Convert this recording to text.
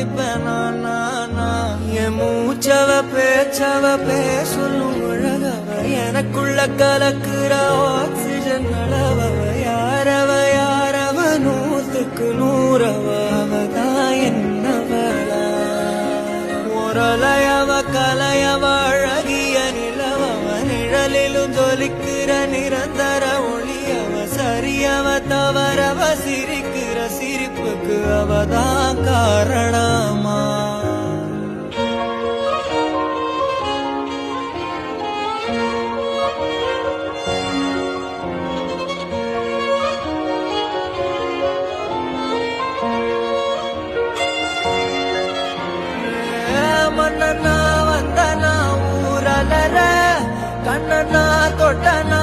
மதிப்பேன் என் மூச்சவ பேச்சவ பேசலும் அழகவ எனக்குள்ள கலக்குற ஆக்சிஜன் அளவவ யாரவ நூத்துக்கு நூறவ அவதான் என்னவளா ஒரலையவ கலையவ அழகிய நிலவவ நிழலிலும் ஜொலிக்கிற நிரந்தர ஒளியவ சரியவ தவறவ சிரிக்கிற சிரிப்புக்கு அவதான் காரணமா மன்னனா வந்தனா ஊரலர கண்ணனா தொட்டனா